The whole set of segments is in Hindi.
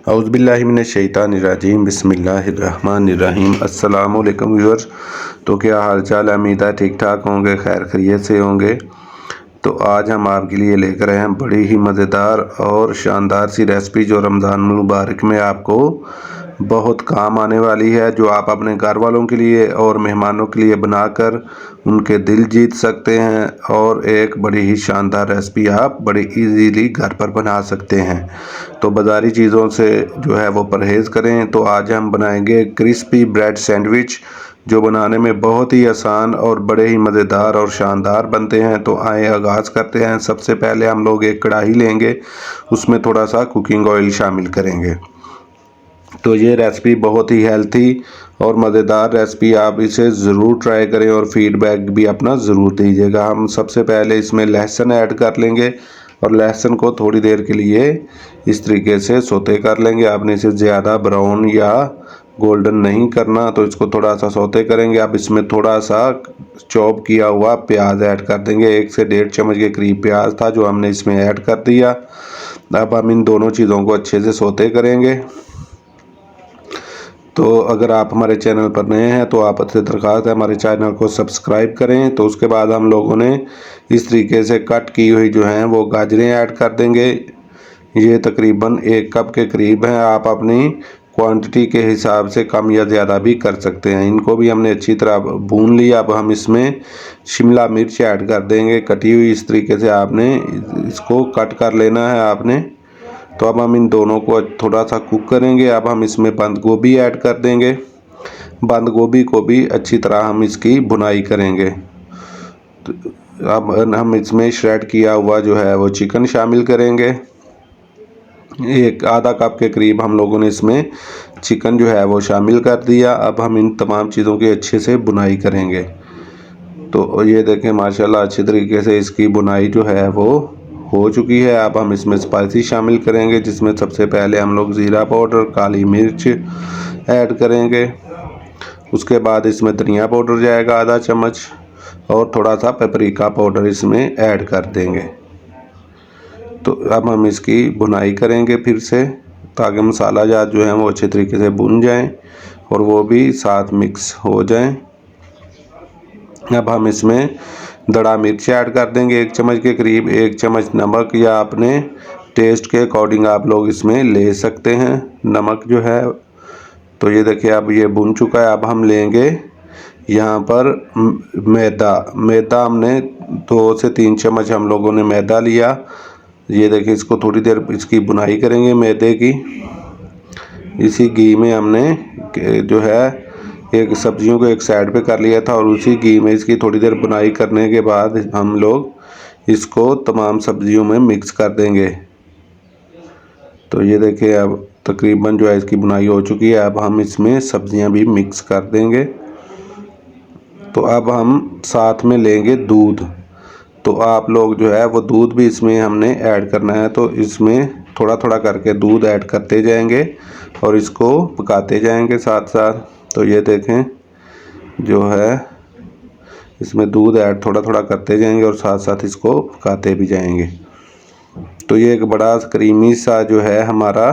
औज़ुबिल्लाहि मिनश्शैतानिर्रजीम बिस्मिल्लाहिर्रहमानिर्रहीम। अस्सलाम वालेकुम व्यूअर्स। तो क्या हाल चाल है? उम्मीद है ठीक ठाक होंगे, खैर खैरियत से होंगे। तो आज हम आपके लिए लेकर आए हैं बड़ी ही मज़ेदार और शानदार सी रेसिपी जो रमज़ान मुबारक में आपको बहुत काम आने वाली है, जो आप अपने घर वालों के लिए और मेहमानों के लिए बनाकर उनके दिल जीत सकते हैं। और एक बड़ी ही शानदार रेसिपी आप बड़ी इजीली घर पर बना सकते हैं। तो बाज़ारी चीज़ों से जो है वो परहेज़ करें। तो आज हम बनाएंगे क्रिस्पी ब्रेड सैंडविच, जो बनाने में बहुत ही आसान और बड़े ही मज़ेदार और शानदार बनते हैं। तो आए आगाज़ करते हैं। सबसे पहले हम लोग एक कढ़ाई लेंगे, उसमें थोड़ा सा कुकिंग ऑयल शामिल करेंगे। तो ये रेसिपी बहुत ही हेल्थी और मज़ेदार रेसिपी, आप इसे ज़रूर ट्राई करें और फीडबैक भी अपना ज़रूर दीजिएगा। हम सबसे पहले इसमें लहसुन ऐड कर लेंगे और लहसुन को थोड़ी देर के लिए इस तरीके से सौते कर लेंगे। आपने इसे ज़्यादा ब्राउन या गोल्डन नहीं करना, तो इसको थोड़ा सा सौते करेंगे। अब इसमें थोड़ा सा चॉप किया हुआ प्याज ऐड कर देंगे। 1 से 1.5 चम्मच के करीब प्याज था जो हमने इसमें ऐड कर दिया। अब हम इन दोनों चीज़ों को अच्छे से सौते करेंगे। तो अगर आप हमारे चैनल पर नए हैं तो आपसे दरख्वास्त है हमारे चैनल को सब्सक्राइब करें। तो उसके बाद हम लोगों ने इस तरीके से कट की हुई जो हैं वो गाजरें ऐड कर देंगे। ये तकरीबन 1 कप के करीब हैं। आप अपनी क्वांटिटी के हिसाब से कम या ज़्यादा भी कर सकते हैं। इनको भी हमने अच्छी तरह भून लिया। अब हम इसमें शिमला मिर्च ऐड कर देंगे कटी हुई। इस तरीके से आपने इसको कट कर लेना है आपने। तो अब हम इन दोनों को थोड़ा सा कुक करेंगे। अब हम इसमें बंद गोभी ऐड कर देंगे। बंद गोभी को भी अच्छी तरह हम इसकी भुनाई करेंगे। तो अब हम इसमें श्रेड किया हुआ जो है वो चिकन शामिल करेंगे। एक आधा कप के करीब हम लोगों ने इसमें चिकन जो है वो शामिल कर दिया। अब हम इन तमाम चीज़ों की अच्छे से भुनाई करेंगे। तो ये देखें माशाल्लाह अच्छी तरीके से इसकी भुनाई जो है वो हो चुकी है। अब हम इसमें स्पाइसी शामिल करेंगे, जिसमें सबसे पहले हम लोग ज़ीरा पाउडर, काली मिर्च ऐड करेंगे। उसके बाद इसमें धनिया पाउडर जाएगा आधा चम्मच और थोड़ा सा पेपरिका पाउडर इसमें ऐड कर देंगे। तो अब हम इसकी भुनाई करेंगे फिर से, ताकि मसाला जात जो है वो अच्छे तरीके से भुन जाएं और वो भी साथ मिक्स हो जाएं। अब हम इसमें दड़ा मिर्च ऐड कर देंगे 1 चम्मच के करीब। 1 चम्मच नमक, या अपने टेस्ट के अकॉर्डिंग आप लोग इसमें ले सकते हैं नमक जो है। तो ये देखिए अब ये भुन चुका है। अब हम लेंगे यहाँ पर मैदा हमने 2 से 3 चम्मच हम लोगों ने मैदा लिया। ये देखिए इसको थोड़ी देर इसकी भुनाई करेंगे मैदे की। इसी घी में हमने जो है एक सब्जियों को एक साइड पे कर लिया था और उसी घी में इसकी थोड़ी देर भुनाई करने के बाद हम लोग इसको तमाम सब्जियों में मिक्स कर देंगे। तो ये देखिए अब तकरीबन जो है इसकी भुनाई हो चुकी है। अब हम इसमें सब्जियां भी मिक्स कर देंगे। तो अब हम साथ में लेंगे दूध। तो आप लोग जो है वो दूध भी इसमें हमने ऐड करना है। तो इसमें थोड़ा थोड़ा करके दूध ऐड करते जाएंगे और इसको पकाते जाएंगे साथ साथ। तो ये देखें जो है इसमें दूध ऐड थोड़ा थोड़ा करते जाएंगे और साथ साथ इसको पकाते भी जाएंगे। तो ये एक बड़ा क्रीमी सा जो है हमारा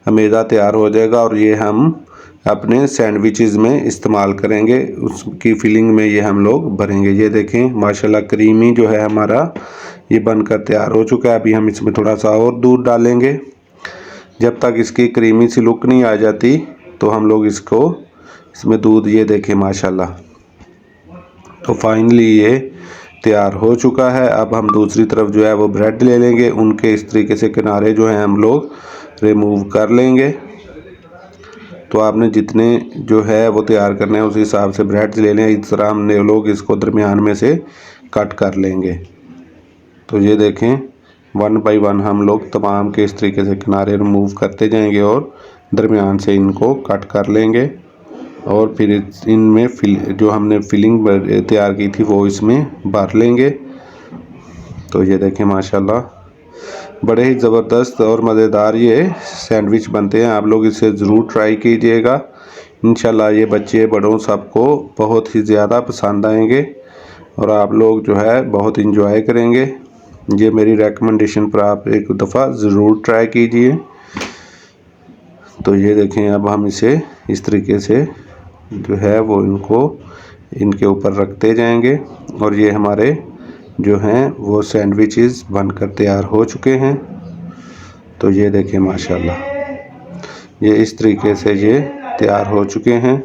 मैदा तैयार हो जाएगा और ये हम अपने सैंडविचेस में इस्तेमाल करेंगे। उसकी फिलिंग में ये हम लोग भरेंगे। ये देखें माशाल्लाह क्रीमी जो है हमारा ये बनकर तैयार हो चुका है। अभी हम इसमें थोड़ा सा और दूध डालेंगे। जब तक इसकी क्रीमी सी लुक नहीं आ जाती तो हम लोग इसमें दूध, ये देखें माशाल्लाह। तो फाइनली ये तैयार हो चुका है। अब हम दूसरी तरफ जो है वो ब्रेड ले लेंगे। उनके इस तरीके से किनारे जो हैं हम लोग रिमूव कर लेंगे। तो आपने जितने जो है वो तैयार करने हैं उस हिसाब से ब्रेड ले लें। इस तरह हमने लोग इसको दरमियान में से कट कर लेंगे। तो ये देखें 1 बाय 1 हम लोग तमाम के इस तरीके से किनारे रिमूव करते जाएंगे और दरमियान से इनको कट कर लेंगे। और फिर इनमें जो हमने फिलिंग तैयार की थी वो इसमें भर लेंगे। तो ये देखें माशाल्लाह बड़े ही ज़बरदस्त और मज़ेदार ये सैंडविच बनते हैं। आप लोग इसे ज़रूर ट्राई कीजिएगा। इंशाल्लाह ये बच्चे बड़ों सबको बहुत ही ज़्यादा पसंद आएंगे और आप लोग जो है बहुत इंजॉय करेंगे। ये मेरी रेकमेंडेशन पर आप एक दफ़ा ज़रूर ट्राई कीजिए। तो ये देखें, अब हम इसे इस तरीके से जो है वो इनके ऊपर रखते जाएंगे और ये हमारे जो हैं वो सैंडविचेस बनकर तैयार हो चुके हैं। तो ये देखें माशाल्लाह, ये इस तरीके से ये तैयार हो चुके हैं।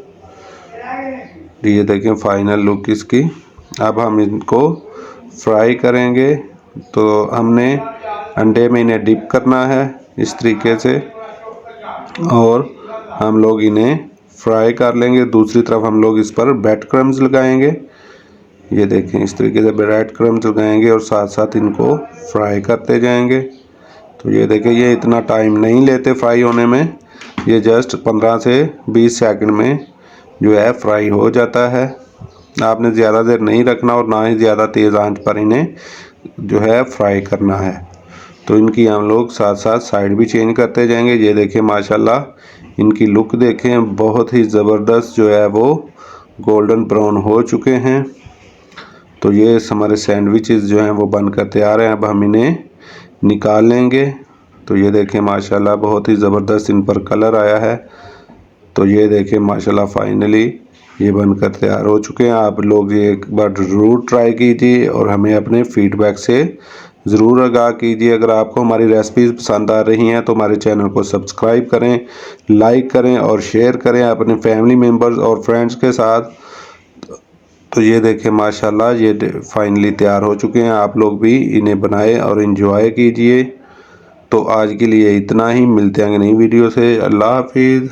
ये देखें फाइनल लुक इसकी। अब हम इनको फ्राई करेंगे। तो हमने अंडे में इन्हें डिप करना है इस तरीके से और हम लोग इन्हें फ्राई कर लेंगे। दूसरी तरफ हम लोग इस पर ब्रेड क्रम्स लगाएंगे। ये देखें इस तरीके से ब्रेड क्रम्स लगाएंगे और साथ साथ इनको फ्राई करते जाएंगे। तो ये देखें, ये इतना टाइम नहीं लेते फ्राई होने में, ये जस्ट 15 से 20 सेकंड में जो है फ्राई हो जाता है। आपने ज़्यादा देर नहीं रखना और ना ही ज़्यादा तेज़ आंच पर इन्हें जो है फ्राई करना है। तो इनकी हम लोग साथ साथ साइड भी चेंज करते जाएंगे। ये देखें माशाल्लाह, इनकी लुक देखें, बहुत ही ज़बरदस्त जो है वो गोल्डन ब्राउन हो चुके हैं। तो ये हमारे सैंडविचेस जो हैं वो बनकर तैयार हैं। अब हम इन्हें निकाल लेंगे। तो ये देखें माशाल्लाह, बहुत ही ज़बरदस्त इन पर कलर आया है। तो ये देखें माशाल्लाह, फाइनली ये बनकर तैयार हो चुके हैं। आप लोग ये एक बार ज़रूर ट्राई कीजिए और हमें अपने फीडबैक से ज़रूर आगाह कीजिए। अगर आपको हमारी रेसिपीज़ पसंद आ रही हैं तो हमारे चैनल को सब्सक्राइब करें, लाइक करें और शेयर करें अपने फैमिली मेम्बर्स और फ्रेंड्स के साथ। तो ये देखें माशाल्लाह, ये फाइनली तैयार हो चुके हैं। आप लोग भी इन्हें बनाएं और एंजॉय कीजिए। तो आज के लिए इतना ही, मिलते हैं नई वीडियो से। अल्लाह हाफिज़।